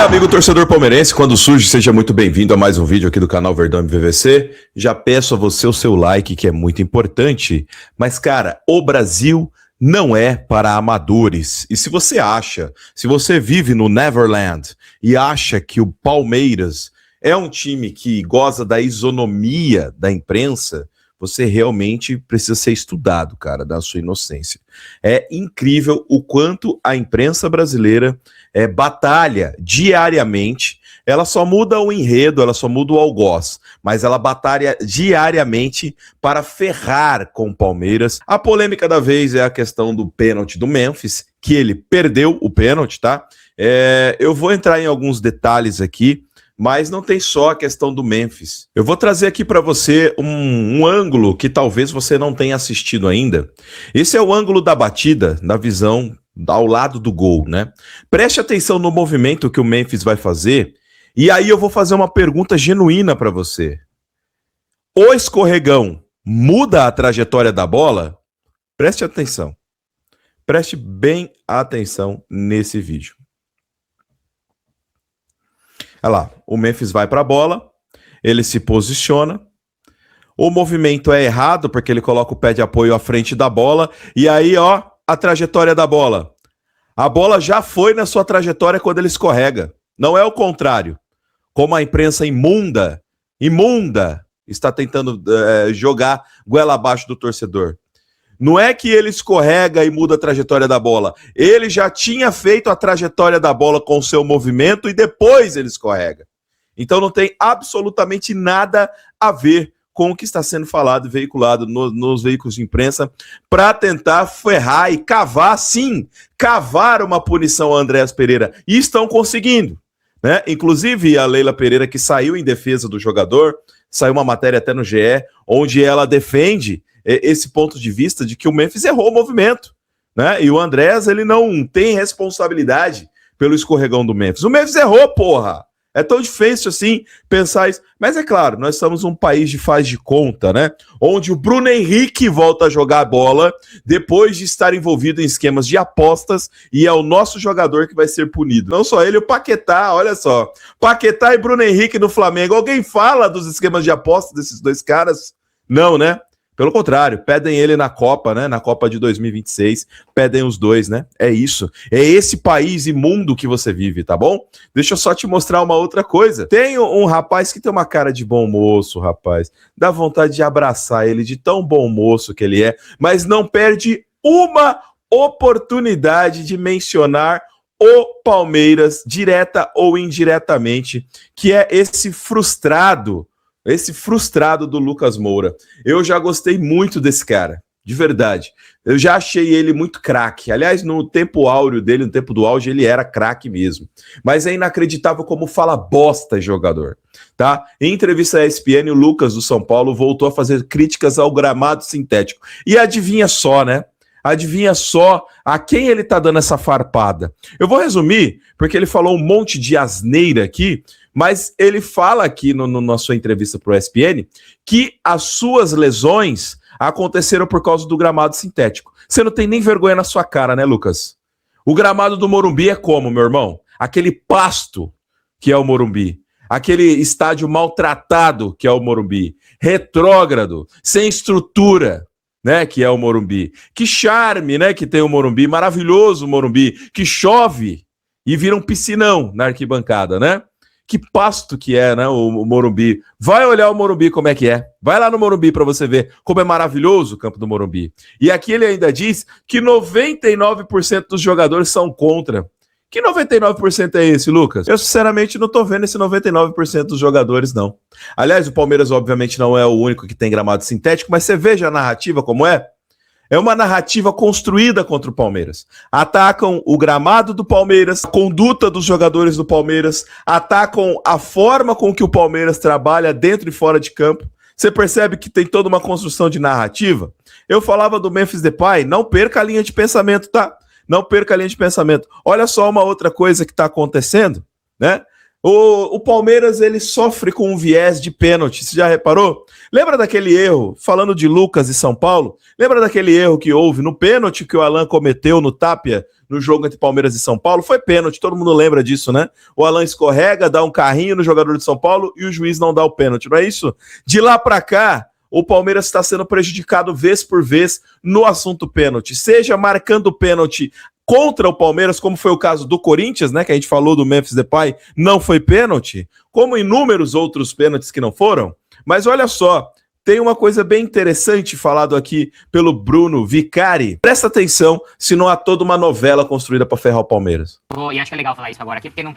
Amigo torcedor palmeirense, quando surge, seja muito bem-vindo a mais um vídeo aqui do canal Verdão MVVC. Já peço a você o seu like, que é muito importante. Mas, cara, o Brasil não é para amadores. E se você vive no Neverland e acha que o Palmeiras é um time que goza da isonomia da imprensa, você realmente precisa ser estudado, cara, da sua inocência. É incrível o quanto a imprensa brasileira batalha diariamente. Ela só muda o enredo, ela só muda o algoz, mas ela batalha diariamente para ferrar com o Palmeiras. A polêmica da vez é a questão do pênalti do Memphis, que ele perdeu o pênalti, tá? Eu vou entrar em alguns detalhes aqui, mas não tem só a questão do Memphis. Eu vou trazer aqui para você um ângulo que talvez você não tenha assistido ainda. Esse é o ângulo da batida, da visão ao lado do gol, né? Preste atenção no movimento que o Memphis vai fazer, e aí eu vou fazer uma pergunta genuína para você. O escorregão muda a trajetória da bola? Preste atenção. Preste bem atenção nesse vídeo. Olha lá, o Memphis vai para a bola, ele se posiciona, o movimento é errado porque ele coloca o pé de apoio à frente da bola, e aí, ó, a trajetória da bola. A bola já foi na sua trajetória quando ele escorrega. Não é o contrário. Como a imprensa imunda, está tentando jogar goela abaixo do torcedor. Não é que ele escorrega e muda a trajetória da bola. Ele já tinha feito a trajetória da bola com o seu movimento e depois ele escorrega. Então não tem absolutamente nada a ver com o que está sendo falado e veiculado nos veículos de imprensa para tentar ferrar e cavar, sim, cavar uma punição a Andréas Pereira. E estão conseguindo, né? Inclusive a Leila Pereira, que saiu em defesa do jogador, saiu uma matéria até no GE, onde ela defende esse ponto de vista de que o Memphis errou o movimento, né? E o Andréas, ele não tem responsabilidade pelo escorregão do Memphis. O Memphis errou, porra! É tão difícil assim pensar isso. Mas é claro, nós somos um país de faz de conta, né? Onde o Bruno Henrique volta a jogar a bola depois de estar envolvido em esquemas de apostas e é o nosso jogador que vai ser punido. Não só ele, o Paquetá, olha só. Paquetá e Bruno Henrique no Flamengo. Alguém fala dos esquemas de apostas desses dois caras? Não, né? Pelo contrário, pedem ele na Copa, né? Na Copa de 2026, pedem os dois, né? É isso. É esse país imundo que você vive, tá bom? Deixa eu só te mostrar uma outra coisa. Tem um rapaz que tem uma cara de bom moço, rapaz. Dá vontade de abraçar ele, de tão bom moço que ele é, mas não perde uma oportunidade de mencionar o Palmeiras, direta ou indiretamente, que é esse frustrado do Lucas Moura. Eu já gostei muito desse cara, de verdade. Eu já achei ele muito craque. Aliás, no tempo áureo dele, no tempo do auge, ele era craque mesmo. Mas é inacreditável como fala bosta jogador, tá? Em entrevista à ESPN, o Lucas do São Paulo voltou a fazer críticas ao gramado sintético. E adivinha só, né? Adivinha só a quem ele tá dando essa farpada. Eu vou resumir, porque ele falou um monte de asneira aqui, mas ele fala aqui na sua entrevista para o ESPN que as suas lesões aconteceram por causa do gramado sintético. Você não tem nem vergonha na sua cara, né, Lucas? O gramado do Morumbi é como, meu irmão? Aquele pasto que é o Morumbi. Aquele estádio maltratado que é o Morumbi. Retrógrado, sem estrutura, né, que é o Morumbi. Que charme, né, que tem o Morumbi. Maravilhoso o Morumbi. Que chove e vira um piscinão na arquibancada, né? Que pasto que é, né, o Morumbi. Vai olhar o Morumbi como é que é. Vai lá no Morumbi para você ver como é maravilhoso o campo do Morumbi. E aqui ele ainda diz que 99% dos jogadores são contra. Que 99% é esse, Lucas? Eu, sinceramente, não tô vendo esse 99% dos jogadores, não. Aliás, o Palmeiras, obviamente, não é o único que tem gramado sintético, mas você veja a narrativa como é. É uma narrativa construída contra o Palmeiras. Atacam o gramado do Palmeiras, a conduta dos jogadores do Palmeiras, atacam a forma com que o Palmeiras trabalha dentro e fora de campo. Você percebe que tem toda uma construção de narrativa? Eu falava do Memphis Depay, não perca a linha de pensamento, tá? Não perca a linha de pensamento. Olha só uma outra coisa que está acontecendo, né? O Palmeiras, ele sofre com um viés de pênalti. Você já reparou? Lembra daquele erro, falando de Lucas e São Paulo? Lembra daquele erro que houve no pênalti que o Alan cometeu no Tapia, no jogo entre Palmeiras e São Paulo? Foi pênalti, todo mundo lembra disso, né? O Alan escorrega, dá um carrinho no jogador de São Paulo e o juiz não dá o pênalti, não é isso? De lá para cá, o Palmeiras está sendo prejudicado vez por vez no assunto pênalti, seja marcando pênalti contra o Palmeiras, como foi o caso do Corinthians, né, que a gente falou do Memphis Depay, não foi pênalti, como inúmeros outros pênaltis que não foram. Mas olha só, tem uma coisa bem interessante falado aqui pelo Bruno Vicari. Presta atenção se não há toda uma novela construída para ferrar o Palmeiras. E acho que é legal falar isso agora aqui, porque não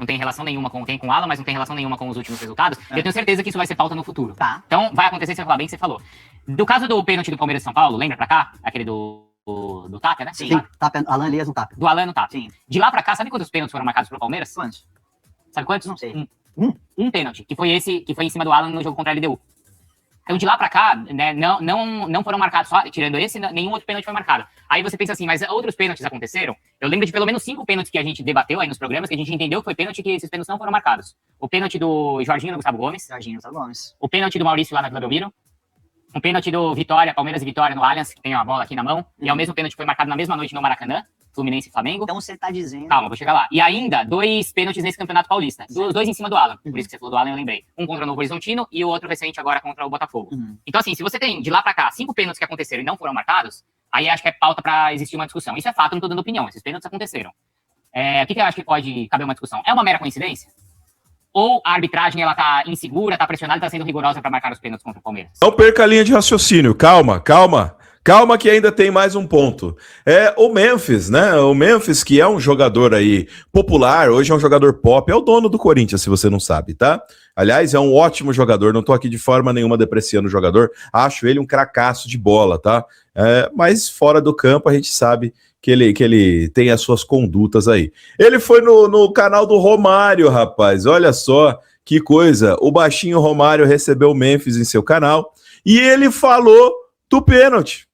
tem relação nenhuma com o Alan, mas não tem relação nenhuma com os últimos resultados. Eu tenho certeza que isso vai ser pauta no futuro. Tá. Então vai acontecer, você vai falar bem que você falou. Do caso do pênalti do Palmeiras e São Paulo, lembra pra cá? Aquele do Tapia, né? Sim, Tapia, Alan Elias no Tapia. Do Alan no Tapia. Sim. De lá pra cá, sabe quantos pênaltis foram marcados pro Palmeiras? Quantos? Sabe quantos? Não sei. Um pênalti, que foi esse, que foi em cima do Alan no jogo contra a LDU. Então, de lá pra cá, né, não foram marcados, só tirando esse, nenhum outro pênalti foi marcado. Aí você pensa assim, mas outros pênaltis aconteceram? Eu lembro de pelo menos 5 pênaltis que a gente debateu aí nos programas, que a gente entendeu que foi pênalti, que esses pênaltis não foram marcados. O pênalti do Jorginho no Gustavo Gomes. O pênalti do Maurício lá na Vila Belmiro. Um pênalti do Vitória, Palmeiras e Vitória no Allianz, que tem a bola aqui na mão. E é o mesmo pênalti que foi marcado na mesma noite no Maracanã, Fluminense e Flamengo. Então você tá dizendo... Calma, vou chegar lá. E ainda, 2 pênaltis nesse Campeonato Paulista. Os 2 em cima do Alan. Por isso que você falou do Alan, eu lembrei. Um contra o Novo Horizontino e o outro recente agora contra o Botafogo. Então assim, se você tem de lá pra cá 5 pênaltis que aconteceram e não foram marcados, aí acho que é pauta pra existir uma discussão. Isso é fato, não tô dando opinião. Esses pênaltis aconteceram. O que eu acho que pode caber uma discussão? É uma mera coincidência? Ou a arbitragem, ela tá insegura, tá pressionada e tá sendo rigorosa pra marcar os pênaltis contra o Palmeiras? Não perca a linha de raciocínio, calma que ainda tem mais um ponto. O Memphis, né? O Memphis, que é um jogador aí popular, hoje é um jogador pop, é o dono do Corinthians, se você não sabe, tá? Aliás, é um ótimo jogador, não tô aqui de forma nenhuma depreciando o jogador, acho ele um cracaço de bola, tá? Mas fora do campo a gente sabe que ele tem as suas condutas aí. Ele foi no canal do Romário, rapaz, olha só que coisa. O baixinho Romário recebeu o Memphis em seu canal e ele falou do pênalti.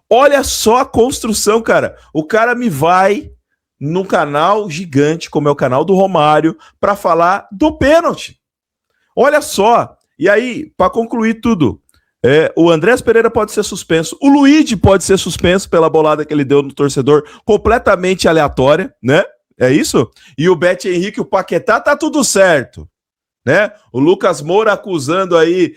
Olha só a construção, cara. O cara me vai num canal gigante, como é o canal do Romário, para falar do pênalti. Olha só. E aí, para concluir tudo, o Andrés Pereira pode ser suspenso, o Luigi pode ser suspenso pela bolada que ele deu no torcedor, completamente aleatória, né? É isso? E o Beto Henrique, o Paquetá, tá tudo certo, né? O Lucas Moura acusando aí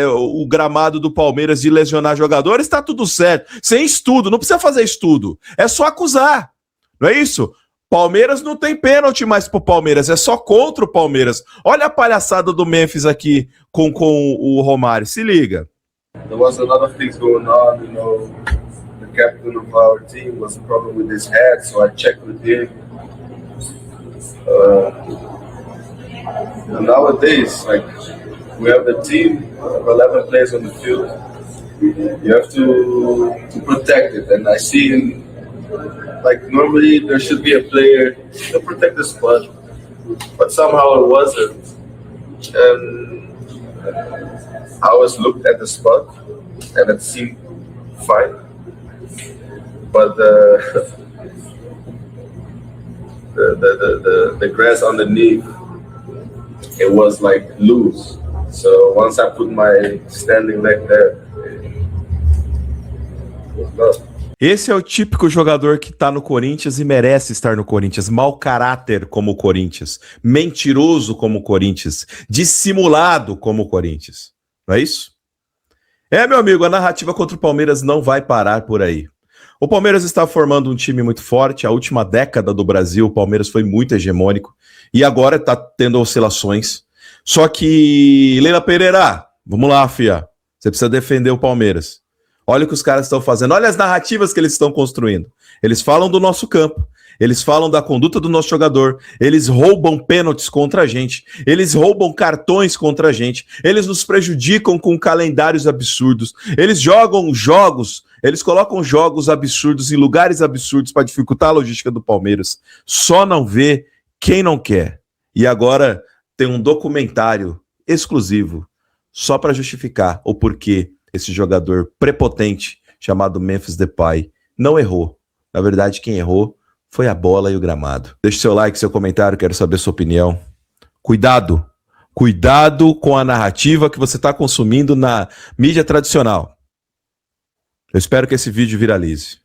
o gramado do Palmeiras de lesionar jogadores, tá tudo certo. Sem estudo, não precisa fazer estudo, é só acusar, não é isso? Palmeiras não tem pênalti mais pro Palmeiras, é só contra o Palmeiras. Olha a palhaçada do Memphis aqui com o Romário, se liga. There was a lot of things going on, you know. The captain of our team was a problem with his head, so I checked with him. And nowadays, like, we have the team of 11 players on the field. You have to protect it, and I see him. Like, normally there should be a player to protect the spot, but somehow it wasn't. And I always looked at the spot, and it seemed fine. But the grass underneath, it was like loose. So once I put my standing leg there, it was done. Esse é o típico jogador que tá no Corinthians e merece estar no Corinthians. Mau caráter como o Corinthians. Mentiroso como o Corinthians. Dissimulado como o Corinthians. Não é isso? Meu amigo, a narrativa contra o Palmeiras não vai parar por aí. O Palmeiras está formando um time muito forte. A última década do Brasil, o Palmeiras foi muito hegemônico. E agora tá tendo oscilações. Só que, Leila Pereira, vamos lá, fia. Você precisa defender o Palmeiras. Olha o que os caras estão fazendo, olha as narrativas que eles estão construindo. Eles falam do nosso campo, eles falam da conduta do nosso jogador, eles roubam pênaltis contra a gente, eles roubam cartões contra a gente, eles nos prejudicam com calendários absurdos, eles jogam jogos, eles colocam jogos absurdos em lugares absurdos para dificultar a logística do Palmeiras. Só não vê quem não quer. E agora tem um documentário exclusivo só para justificar o porquê esse jogador prepotente chamado Memphis Depay não errou. Na verdade, quem errou foi a bola e o gramado. Deixe seu like, seu comentário, quero saber sua opinião. Cuidado Cuidado com a narrativa que você está consumindo na mídia tradicional. Eu espero que esse vídeo viralize.